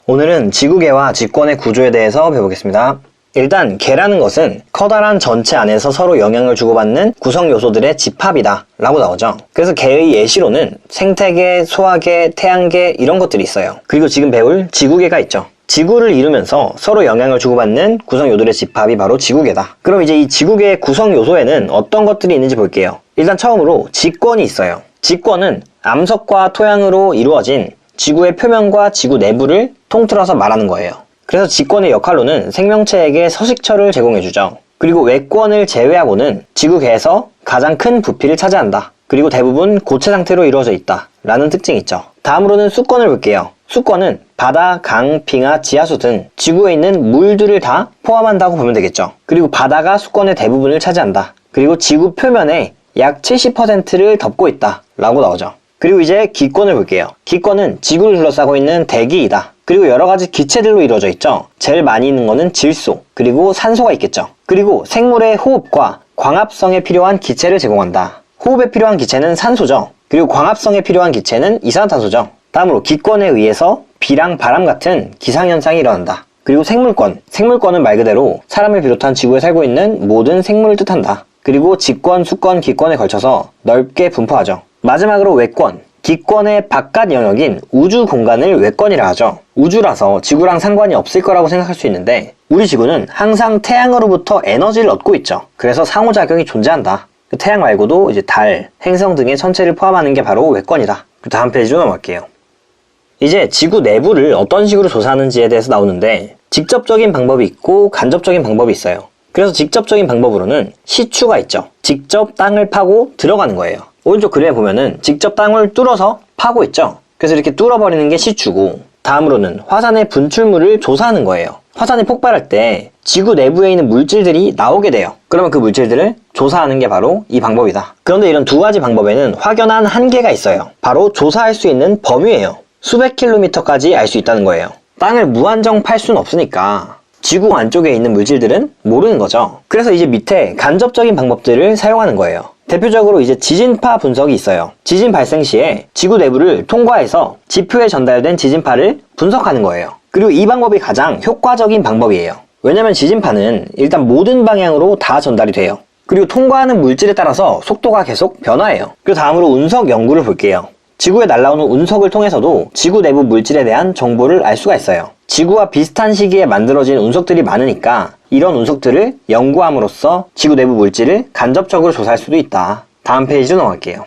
오늘은 지구계와 직권의 구조에 대해서 배워보겠습니다. 일단 계라는 것은 커다란 전체 안에서 서로 영향을 주고받는 구성 요소들의 집합이다 라고 나오죠. 그래서 계의 예시로는 생태계, 소화계, 태양계 이런 것들이 있어요. 그리고 지금 배울 지구계가 있죠. 지구를 이루면서 서로 영향을 주고받는 구성 요소들의 집합이 바로 지구계다. 그럼 이제 이 지구계의 구성 요소에는 어떤 것들이 있는지 볼게요. 일단 처음으로 직권이 있어요. 직권은 암석과 토양으로 이루어진 지구의 표면과 지구 내부를 통틀어서 말하는 거예요. 그래서 직권의 역할로는 생명체에게 서식처를 제공해주죠. 그리고 외권을 제외하고는 지구계에서 가장 큰 부피를 차지한다. 그리고 대부분 고체 상태로 이루어져 있다 라는 특징이 있죠. 다음으로는 수권을 볼게요. 수권은 바다, 강, 빙하, 지하수 등 지구에 있는 물들을 다 포함한다고 보면 되겠죠. 그리고 바다가 수권의 대부분을 차지한다. 그리고 지구 표면의 약 70%를 덮고 있다 라고 나오죠. 그리고 이제 기권을 볼게요. 기권은 지구를 둘러싸고 있는 대기이다. 그리고 여러가지 기체들로 이루어져 있죠. 제일 많이 있는 거는 질소, 그리고 산소가 있겠죠. 그리고 생물의 호흡과 광합성에 필요한 기체를 제공한다. 호흡에 필요한 기체는 산소죠. 그리고 광합성에 필요한 기체는 이산화탄소죠. 다음으로 기권에 의해서 비랑 바람 같은 기상현상이 일어난다. 그리고 생물권, 생물권은 말 그대로 사람을 비롯한 지구에 살고 있는 모든 생물을 뜻한다. 그리고 직권, 수권, 기권에 걸쳐서 넓게 분포하죠. 마지막으로 외권, 기권의 바깥 영역인 우주 공간을 외권이라 하죠. 우주라서 지구랑 상관이 없을 거라고 생각할 수 있는데 우리 지구는 항상 태양으로부터 에너지를 얻고 있죠. 그래서 상호작용이 존재한다. 태양 말고도 이제 달, 행성 등의 천체를 포함하는 게 바로 외권이다. 다음 페이지로 넘어갈게요. 이제 지구 내부를 어떤 식으로 조사하는지에 대해서 나오는데 직접적인 방법이 있고 간접적인 방법이 있어요. 그래서 직접적인 방법으로는 시추가 있죠. 직접 땅을 파고 들어가는 거예요. 오른쪽 그림에 보면은 직접 땅을 뚫어서 파고 있죠. 그래서 이렇게 뚫어버리는 게 시추고, 다음으로는 화산의 분출물을 조사하는 거예요. 화산이 폭발할 때 지구 내부에 있는 물질들이 나오게 돼요. 그러면 그 물질들을 조사하는 게 바로 이 방법이다. 그런데 이런 두 가지 방법에는 확연한 한계가 있어요. 바로 조사할 수 있는 범위예요. 수백 킬로미터까지 알 수 있다는 거예요. 땅을 무한정 팔 수는 없으니까 지구 안쪽에 있는 물질들은 모르는 거죠. 그래서 이제 밑에 간접적인 방법들을 사용하는 거예요. 대표적으로 이제 지진파 분석이 있어요. 지진 발생 시에 지구 내부를 통과해서 지표에 전달된 지진파를 분석하는 거예요. 그리고 이 방법이 가장 효과적인 방법이에요. 왜냐면 지진파는 일단 모든 방향으로 다 전달이 돼요. 그리고 통과하는 물질에 따라서 속도가 계속 변화해요. 그리고 다음으로 운석 연구를 볼게요. 지구에 날아오는 운석을 통해서도 지구 내부 물질에 대한 정보를 알 수가 있어요. 지구와 비슷한 시기에 만들어진 운석들이 많으니까 이런 운석들을 연구함으로써 지구 내부 물질을 간접적으로 조사할 수도 있다. 다음 페이지로 넘어갈게요.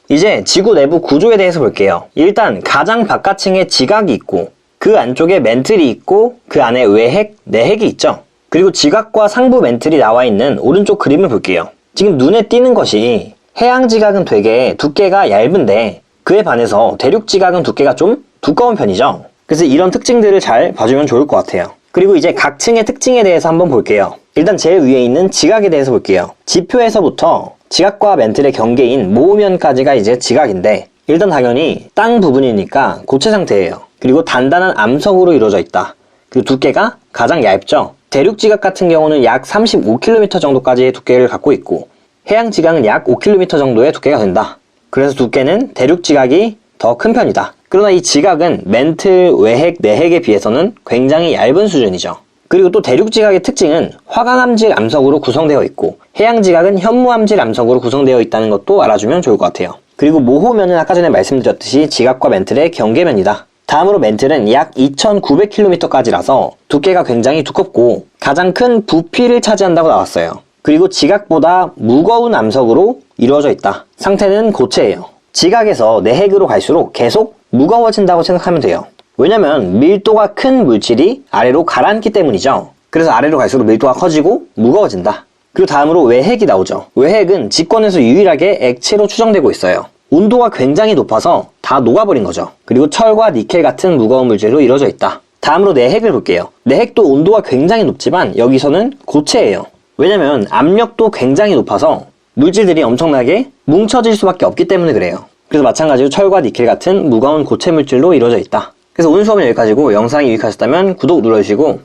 이제 지구 내부 구조에 대해서 볼게요. 일단 가장 바깥층에 지각이 있고 그 안쪽에 멘틀이 있고 그 안에 외핵, 내핵이 있죠. 그리고 지각과 상부 멘틀이 나와 있는 오른쪽 그림을 볼게요. 지금 눈에 띄는 것이 해양 지각은 되게 두께가 얇은데 그에 반해서 대륙 지각은 두께가 좀 두꺼운 편이죠. 그래서 이런 특징들을 잘 봐주면 좋을 것 같아요. 그리고 이제 각 층의 특징에 대해서 한번 볼게요. 일단 제일 위에 있는 지각에 대해서 볼게요. 지표에서부터 지각과 멘틀의 경계인 모면까지가 이제 지각인데 일단 당연히 땅 부분이니까 고체 상태예요. 그리고 단단한 암석으로 이루어져 있다. 그리고 두께가 가장 얇죠. 대륙 지각 같은 경우는 약 35km 정도까지의 두께를 갖고 있고 해양 지각은 약 5km 정도의 두께가 된다. 그래서 두께는 대륙 지각이 더 큰 편이다. 그러나 이 지각은 멘틀, 외핵, 내핵에 비해서는 굉장히 얇은 수준이죠. 그리고 또 대륙 지각의 특징은 화강암질 암석으로 구성되어 있고 해양 지각은 현무암질 암석으로 구성되어 있다는 것도 알아주면 좋을 것 같아요. 그리고 모호면은 아까 전에 말씀드렸듯이 지각과 멘틀의 경계면이다. 다음으로 멘틀은 약 2,900km까지라서 두께가 굉장히 두껍고 가장 큰 부피를 차지한다고 나왔어요. 그리고 지각보다 무거운 암석으로 이루어져 있다. 상태는 고체예요. 지각에서 내핵으로 갈수록 계속 무거워진다고 생각하면 돼요. 왜냐면 밀도가 큰 물질이 아래로 가라앉기 때문이죠. 그래서 아래로 갈수록 밀도가 커지고 무거워진다. 그리고 다음으로 외핵이 나오죠. 외핵은 직권에서 유일하게 액체로 추정되고 있어요. 온도가 굉장히 높아서 다 녹아버린 거죠. 그리고 철과 니켈 같은 무거운 물질로 이루어져 있다. 다음으로 내핵을 볼게요. 내핵도 온도가 굉장히 높지만 여기서는 고체예요. 왜냐면 압력도 굉장히 높아서 물질들이 엄청나게 뭉쳐질 수밖에 없기 때문에 그래요. 그래서 마찬가지로 철과 니켈 같은 무거운 고체 물질로 이루어져 있다. 그래서 오늘 수업은 여기까지고 영상이 유익하셨다면 구독 눌러주시고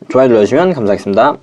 좋아요 눌러주시면 감사하겠습니다.